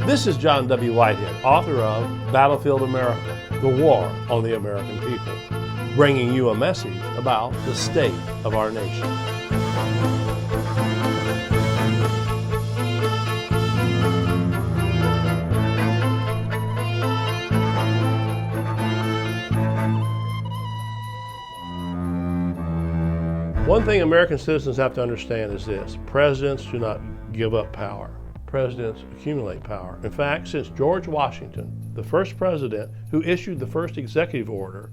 This is John W. Whitehead, author of Battlefield America, The War on the American People, bringing you a message about the state of our nation. One thing American citizens have to understand is this: presidents do not give up power. Presidents accumulate power. In fact, since George Washington, the first president who issued the first executive order,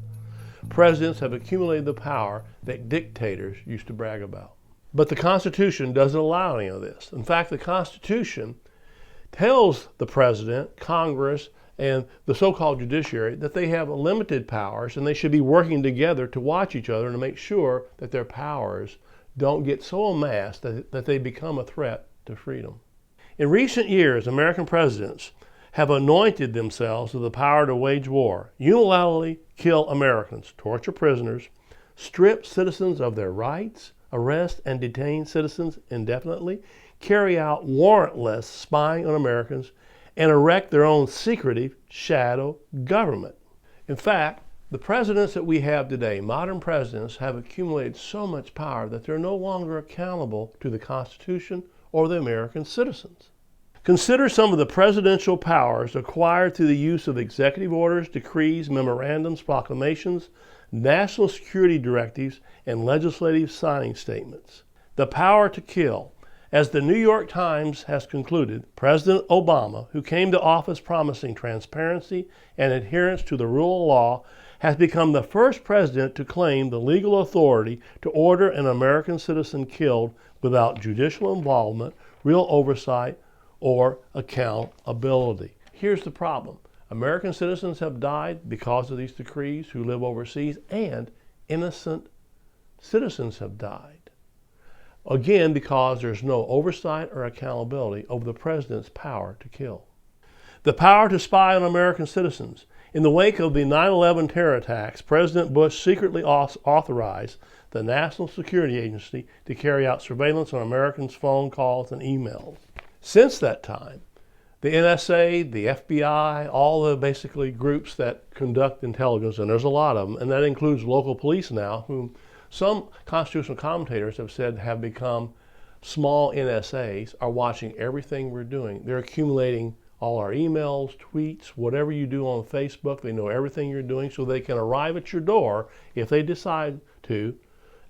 presidents have accumulated the power that dictators used to brag about. But the Constitution doesn't allow any of this. In fact, the Constitution tells the president, Congress, and the so-called judiciary that they have limited powers and they should be working together to watch each other and to make sure that their powers don't get so amassed that they become a threat to freedom. In recent years, American presidents have anointed themselves with the power to wage war, unilaterally kill Americans, torture prisoners, strip citizens of their rights, arrest and detain citizens indefinitely, carry out warrantless spying on Americans, and erect their own secretive shadow government. In fact, the presidents that we have today, modern presidents, have accumulated so much power that they're no longer accountable to the Constitution or the American citizens. Consider some of the presidential powers acquired through the use of executive orders, decrees, memorandums, proclamations, national security directives, and legislative signing statements. The power to kill. As the New York Times has concluded, President Obama, who came to office promising transparency and adherence to the rule of law, has become the first president to claim the legal authority to order an American citizen killed without judicial involvement, real oversight, or accountability. Here's the problem. American citizens have died because of these decrees who live overseas, and innocent citizens have died. Again, because there's no oversight or accountability over the president's power to kill. The power to spy on American citizens. In the wake of the 9/11 terror attacks, President Bush secretly authorized the National Security Agency to carry out surveillance on Americans' phone calls and emails. Since that time, the NSA, the FBI, all the basically groups that conduct intelligence, and there's a lot of them, and that includes local police now, whom some constitutional commentators have said have become small NSAs, are watching everything we're doing. They're accumulating all our emails, tweets, whatever you do on Facebook. They know everything you're doing, so they can arrive at your door if they decide to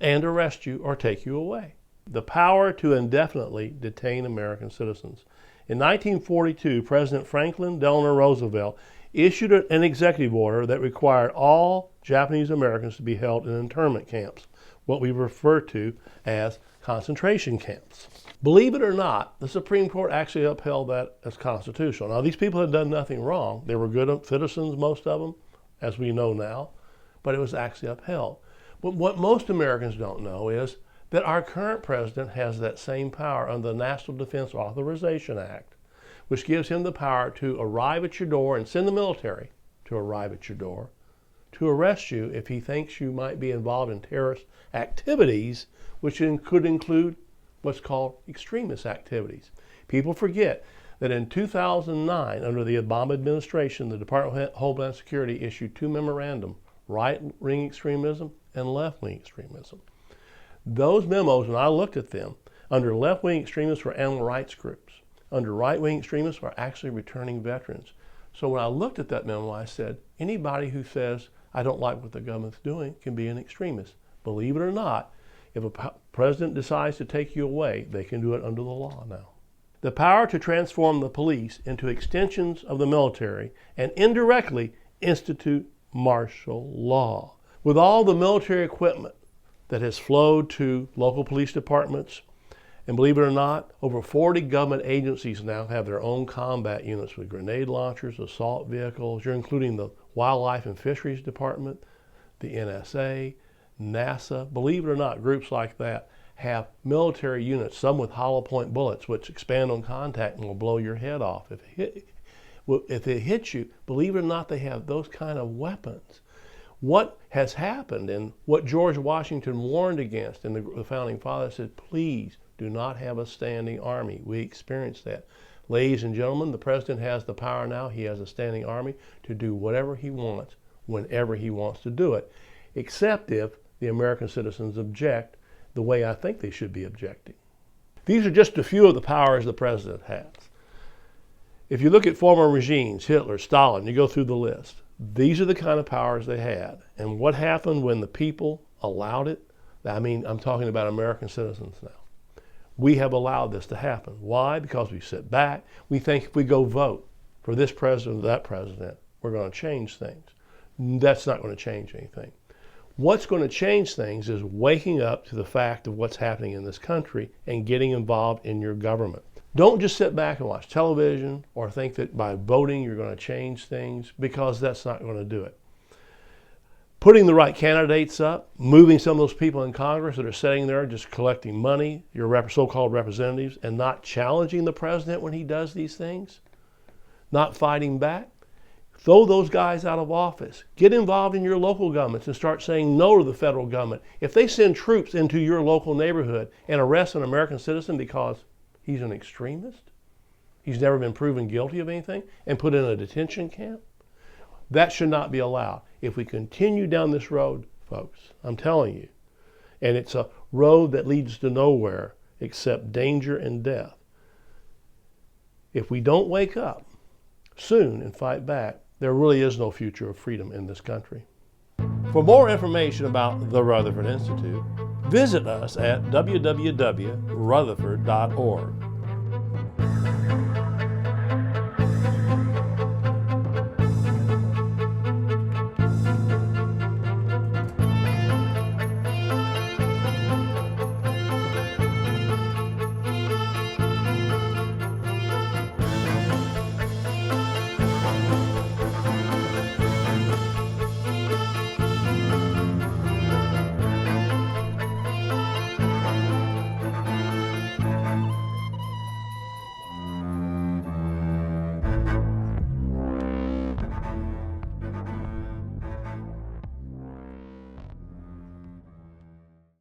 and arrest you or take you away. The power to indefinitely detain American citizens. In 1942, President Franklin Delano Roosevelt issued an executive order that required all Japanese Americans to be held in internment camps, what we refer to as concentration camps. Believe it or not, the Supreme Court actually upheld that as constitutional. Now, these people had done nothing wrong. They were good citizens, most of them, as we know now, but it was actually upheld. But what most Americans don't know is that our current president has that same power under the National Defense Authorization Act, which gives him the power to arrive at your door and send the military to arrive at your door to arrest you if he thinks you might be involved in terrorist activities, which could include what's called extremist activities. People forget that in 2009, under the Obama administration, the Department of Homeland Security issued two memorandums: right-wing extremism and left-wing extremism. Those memos, when I looked at them, under left-wing extremists were animal rights groups. Under right-wing extremists were actually returning veterans. So when I looked at that memo, I said, anybody who says, I don't like what the government's doing, can be an extremist. Believe it or not, if a president decides to take you away, they can do it under the law now. The power to transform the police into extensions of the military and indirectly institute martial law. With all the military equipment that has flowed to local police departments, and believe it or not, over 40 government agencies now have their own combat units with grenade launchers, assault vehicles. You're including the Wildlife and Fisheries Department, the NSA, NASA. Believe it or not, groups like that have military units, some with hollow point bullets, which expand on contact and will blow your head off. If it hits you, believe it or not, they have those kind of weapons. What has happened, and what George Washington warned against, and the founding fathers said, please do not have a standing army. We experienced that. Ladies and gentlemen, the president has the power now. He has a standing army to do whatever he wants, whenever he wants to do it, except if the American citizens object the way I think they should be objecting. These are just a few of the powers the president has. If you look at former regimes, Hitler, Stalin, you go through the list, these are the kind of powers they had. And what happened when the people allowed it? I mean, I'm talking about American citizens now. We have allowed this to happen. Why? Because we sit back. We think if we go vote for this president or that president, we're going to change things. That's not going to change anything. What's going to change things is waking up to the fact of what's happening in this country and getting involved in your government. Don't just sit back and watch television or think that by voting you're going to change things, because that's not going to do it. Putting the right candidates up, moving some of those people in Congress that are sitting there just collecting money, your so-called representatives, and not challenging the president when he does these things, not fighting back. Throw those guys out of office. Get involved in your local governments and start saying no to the federal government. If they send troops into your local neighborhood and arrest an American citizen because he's an extremist, he's never been proven guilty of anything, and put in a detention camp, that should not be allowed. If we continue down this road, folks, I'm telling you, and it's a road that leads to nowhere except danger and death. If we don't wake up soon and fight back, there really is no future of freedom in this country. For more information about the Rutherford Institute, visit us at www.rutherford.org.